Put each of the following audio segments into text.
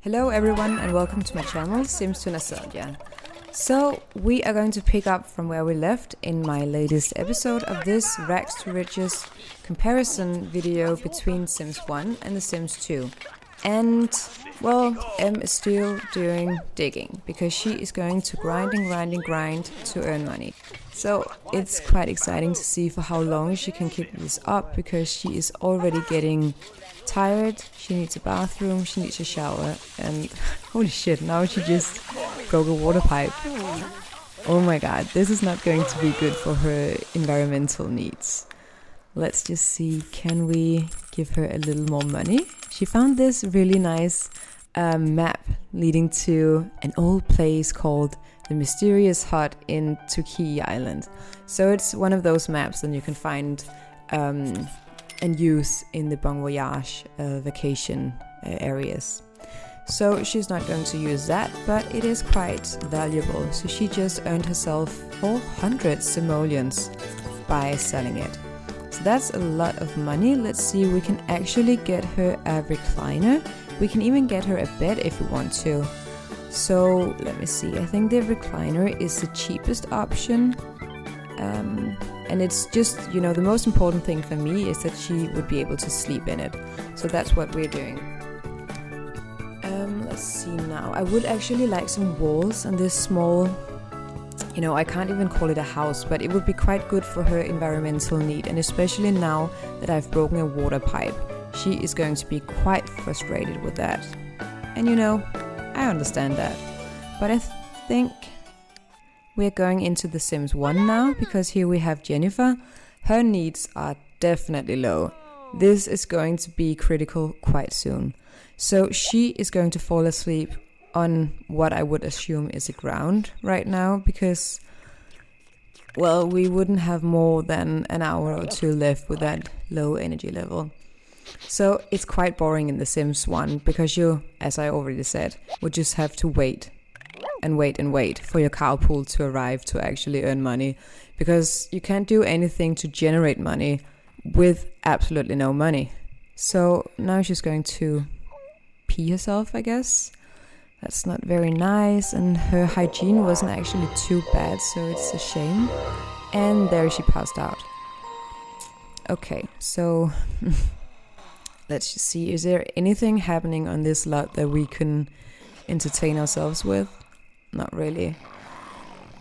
Hello everyone and welcome to my channel, Sims to Nostalgia. So we are going to pick up from where we left in my latest episode of this Rags to Riches comparison video between Sims 1 and The Sims 2. And, well, Em is still doing digging because she is going to grind to earn money. So it's quite exciting to see for how long she can keep this up because she is already getting tired, she needs a bathroom, she needs a shower, and holy shit, now she just broke a water pipe. Oh my god, this is not going to be good for her environmental needs. Let's just see, can we give her a little more money? She found this really nice map leading to an old place called the Mysterious Hut in Tukey Island. So it's one of those maps that you can find and use in the Bon Voyage vacation areas. So she's not going to use that, but it is quite valuable. So she just earned herself 400 simoleons by selling it. So that's a lot of money. Let's see, we can actually get her a recliner. We can even get her a bed if we want to. So let me see, I think the recliner is the cheapest option. And it's just, you know, the most important thing for me is that she would be able to sleep in it. So that's what we're doing. Let's see now. I would actually like some walls on this small, you know, I can't even call it a house, but it would be quite good for her environmental need. And especially now that I've broken a water pipe, she is going to be quite frustrated with that. And you know, I understand that. But I think we're going into The Sims 1 now, because here we have Jennifer. Her needs are definitely low. This is going to be critical quite soon. So she is going to fall asleep on what I would assume is the ground right now, because, well, we wouldn't have more than an hour or two left with that low energy level. So it's quite boring in The Sims 1, because you, as I already said, would just have to wait and wait for your carpool to arrive to actually earn money, because you can't do anything to generate money with absolutely no money. So now she's going to pee herself, I guess. That's not very nice, and her hygiene wasn't actually too bad, so it's a shame. And there she passed out. Okay, so let's just see, is there anything happening on this lot that we can entertain ourselves with? Not really.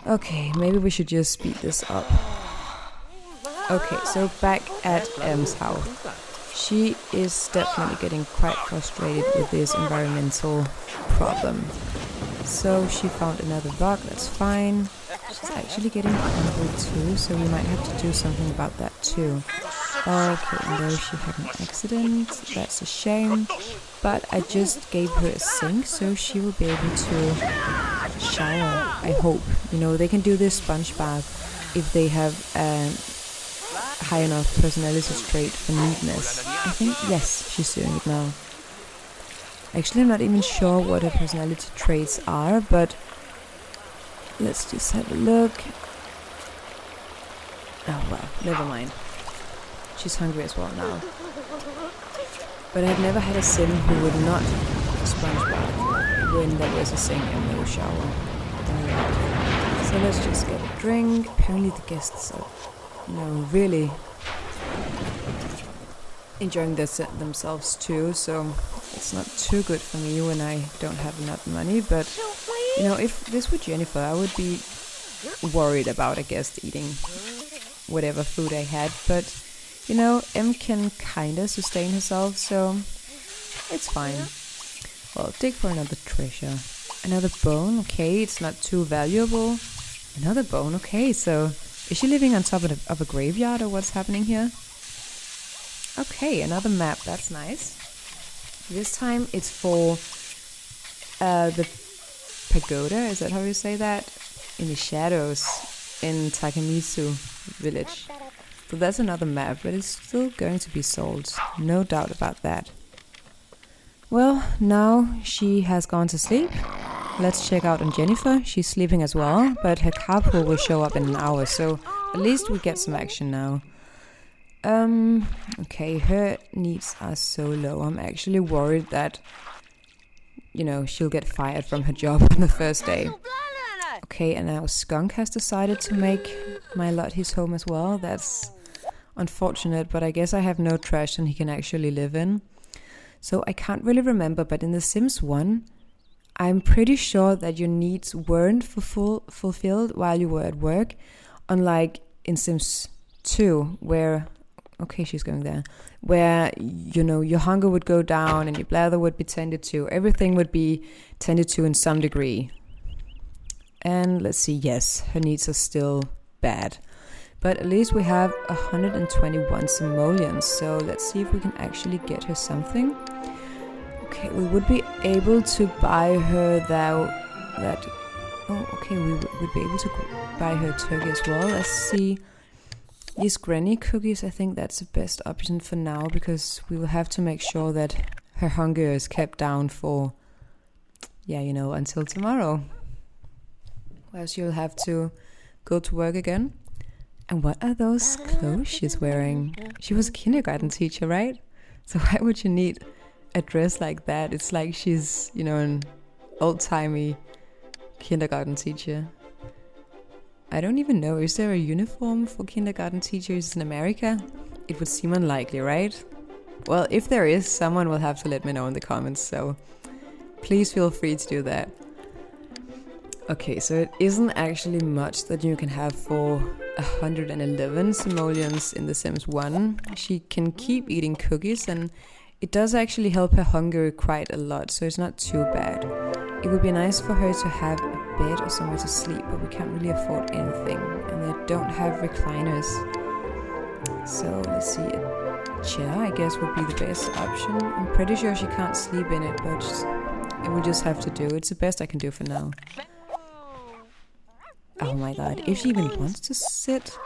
Okay, maybe we should just speed this up. Okay, so back at Em's house. She is definitely getting quite frustrated with this environmental problem. So she found another bug, that's fine. She's actually getting hungry too, so we might have to do something about that too. Okay, and there she had an accident, that's a shame. But I just gave her a sink, so she will be able to shower, I hope. You know, they can do this sponge bath if they have a high enough personality trait for neatness. I think, yes, she's doing it now. Actually, I'm not even sure what her personality traits are, but let's just have a look. Oh well, never mind. She's hungry as well now. But I've never had a sim who would not sponge bath when there was a sink and no shower. So let's just get a drink. Apparently the guests are, you know, really enjoying themselves too, so it's not too good for me when I don't have enough money. But, you know, if this were Jennifer, I would be worried about a guest eating whatever food I had, but you know, Em can kinda sustain herself, so it's fine. Well, dig for another treasure. Another bone, okay, it's not too valuable. Another bone, okay, so is she living on top of a graveyard or what's happening here? Okay, another map, that's nice. This time it's for the pagoda, is that how you say that? In the shadows in Takemitsu village. So that's another map, but it's still going to be sold, no doubt about that. Well, now she has gone to sleep. Let's check out on Jennifer. She's sleeping as well, but her carpool will show up in an hour, so at least we get some action now. Okay, her needs are so low. I'm actually worried that you know, she'll get fired from her job on the first day. Okay, and now Skunk has decided to make my lot his home as well. That's unfortunate, but I guess I have no trash and he can actually live in. So I can't really remember, but in The Sims 1, I'm pretty sure that your needs weren't fulfilled while you were at work, unlike in Sims 2, where, okay, she's going there, where, you know, your hunger would go down and your bladder would be tended to. Everything would be tended to in some degree. And let's see, yes, her needs are still bad. But at least we have 121 simoleons, so let's see if we can actually get her something. Okay, we would be able to buy her we would be able to buy her turkey as well. Let's see. These granny cookies, I think that's the best option for now, because we will have to make sure that her hunger is kept down for, until tomorrow. Well, she'll have to go to work again. And what are those clothes she's wearing? She was a kindergarten teacher, right? So why would you need a dress like that? It's like she's, an old-timey kindergarten teacher. I don't even know. Is there a uniform for kindergarten teachers in America? It would seem unlikely, right? Well, if there is, someone will have to let me know in the comments, so please feel free to do that. Okay, so it isn't actually much that you can have for 111 simoleons in The Sims 1. She can keep eating cookies, and it does actually help her hunger quite a lot, so it's not too bad. It would be nice for her to have a bed or somewhere to sleep, but we can't really afford anything, and they don't have recliners. So let's see, a chair I guess would be the best option. I'm pretty sure she can't sleep in it, but it will just have to do. It's the best I can do for now. Oh my god, if she even wants to sit.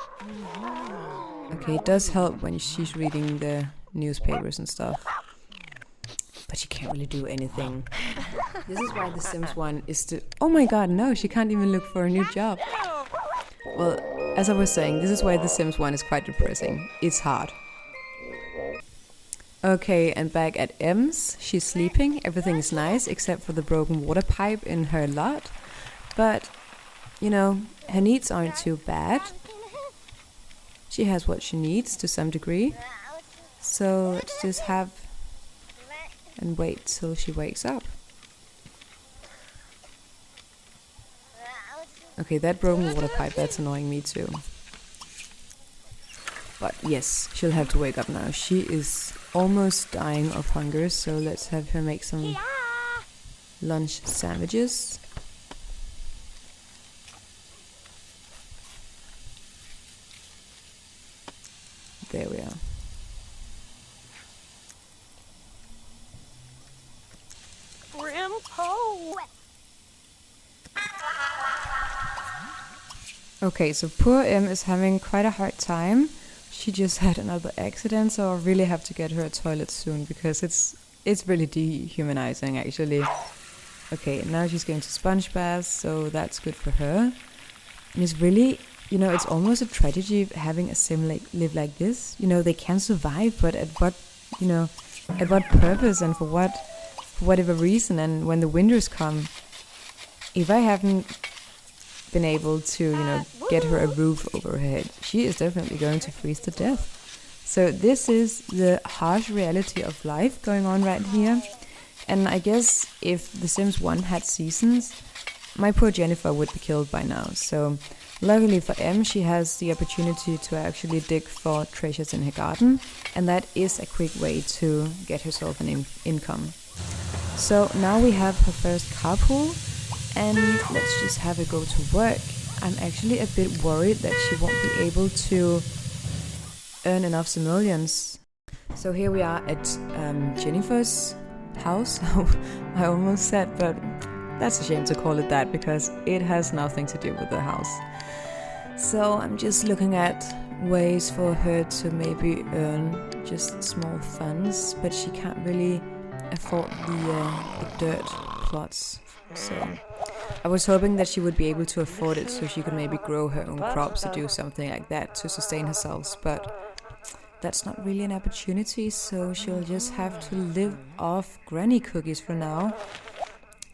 Okay, it does help when she's reading the newspapers and stuff. But she can't really do anything. This is why The Sims 1 is to... Oh my god, no, she can't even look for a new job. Well, as I was saying, this is why The Sims 1 is quite depressing. It's hard. Okay, and back at M's, she's sleeping. Everything is nice, except for the broken water pipe in her lot. But, her needs aren't too bad. She has what she needs to some degree. So let's just have... and wait till she wakes up. Okay, that broken water pipe, that's annoying me too. But yes, she'll have to wake up now. She is almost dying of hunger, so let's have her make some lunch sandwiches. There we are. Okay, so poor M is having quite a hard time. She just had another accident, so I really have to get her a toilet soon, because it's really dehumanizing actually. Okay, now she's going to sponge baths, so that's good for her. And it's really, it's almost a tragedy having a sim live like this. They can survive, but at what purpose and for whatever reason? And when the winters come, if I haven't been able to, get her a roof over her head, she is definitely going to freeze to death. So this is the harsh reality of life going on right here. And I guess if The Sims 1 had seasons, my poor Jennifer would be killed by now. So luckily for M, she has the opportunity to actually dig for treasures in her garden, and that is a quick way to get herself an income. So now we have her first carpool, and let's just have her go to work. I'm actually a bit worried that she won't be able to earn enough simoleons. So here we are at Jennifer's house. I almost said, but that's a shame to call it that, because it has nothing to do with the house. So I'm just looking at ways for her to maybe earn just small funds, but she can't really afford the dirt plots. So I was hoping that she would be able to afford it, so she could maybe grow her own crops or do something like that to sustain herself, but that's not really an opportunity, so she'll just have to live off granny cookies for now.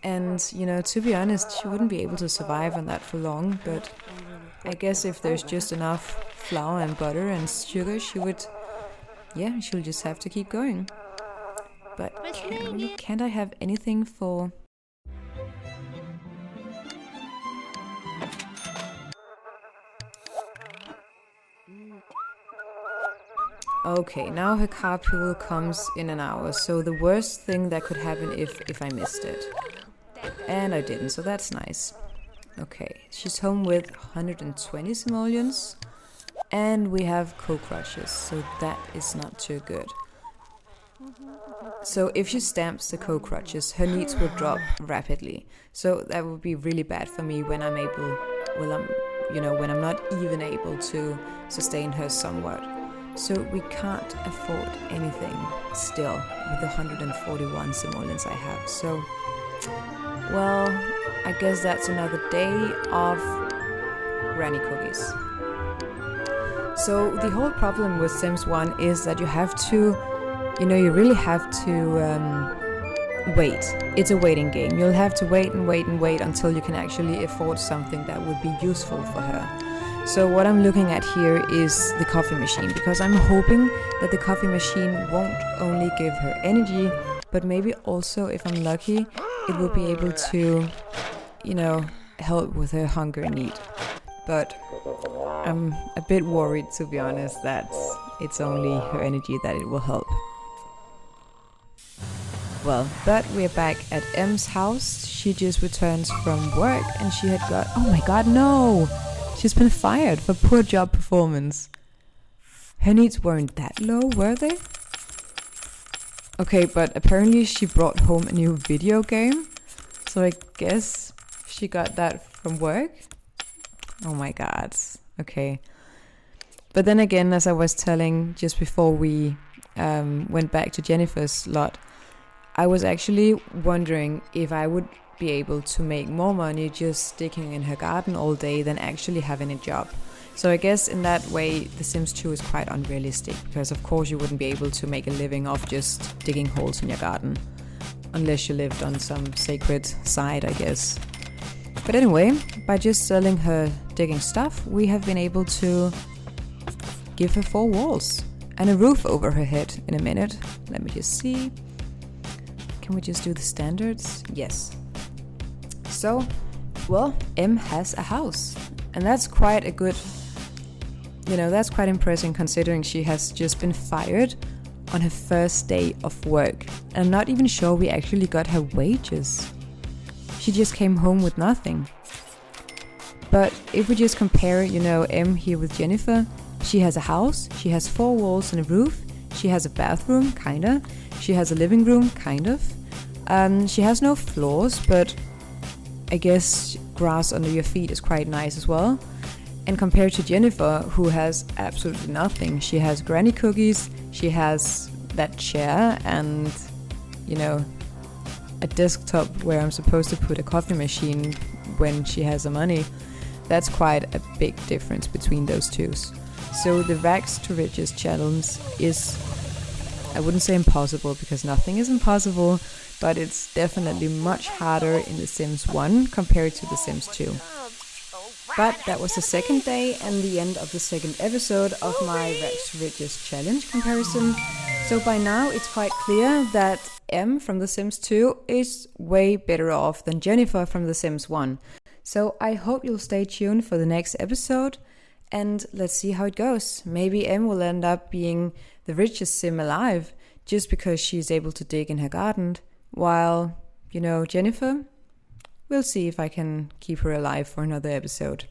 And, to be honest, she wouldn't be able to survive on that for long, but I guess if there's just enough flour and butter and sugar, she'll just have to keep going. But can't I have anything for... Okay, now her carpool comes in an hour, so the worst thing that could happen if I missed it. And I didn't, so that's nice. Okay, she's home with 120 simoleons, and we have co-crushes, so that is not too good. So if she stamps the co-crutches, her needs will drop rapidly. So that would be really bad for me when I'm not even able to sustain her somewhat. So we can't afford anything still with the 141 simoleons I have. So, well, I guess that's another day of granny cookies. So the whole problem with Sims 1 is that you have to, you really have to wait. It's a waiting game. You'll have to wait and wait and wait until you can actually afford something that would be useful for her. So what I'm looking at here is the coffee machine, because I'm hoping that the coffee machine won't only give her energy, but maybe also, if I'm lucky, it will be able to, help with her hunger need. But I'm a bit worried, to be honest, that it's only her energy that it will help. Well, but we're back at M's house. She just returns from work and she had got... Oh my god, no! She's been fired for poor job performance. Her needs weren't that low, were they? Okay, but apparently she brought home a new video game. So I guess she got that from work. Oh my god. Okay. But then again, as I was telling just before we went back to Jennifer's lot, I was actually wondering if I would be able to make more money just sticking in her garden all day than actually having a job. So I guess in that way The Sims 2 is quite unrealistic, because of course you wouldn't be able to make a living off just digging holes in your garden, unless you lived on some sacred side, I guess. But anyway, by just selling her digging stuff, we have been able to give her 4 walls and a roof over her head in a minute. Let me just see. Can we just do the standards? Yes. So, well, M has a house, and that's quite a good, that's quite impressive considering she has just been fired on her first day of work. And I'm not even sure we actually got her wages. She just came home with nothing. But if we just compare, M here with Jennifer, she has a house, she has 4 walls and a roof, she has a bathroom, kinda, she has a living room, kind of. She has no floors, but I guess grass under your feet is quite nice as well. And compared to Jennifer, who has absolutely nothing, she has granny cookies, she has that chair and, a desktop where I'm supposed to put a coffee machine when she has the money. That's quite a big difference between those two. So the rags to riches challenge is, I wouldn't say impossible, because nothing is impossible, but it's definitely much harder in The Sims 1 compared to The Sims 2. But that was the second day and the end of the second episode of my rags to riches challenge comparison. So by now it's quite clear that M from The Sims 2 is way better off than Jennifer from The Sims 1. So I hope you'll stay tuned for the next episode, and let's see how it goes. Maybe M will end up being the richest Sim alive, just because she's able to dig in her garden, while, Jennifer, we'll see if I can keep her alive for another episode.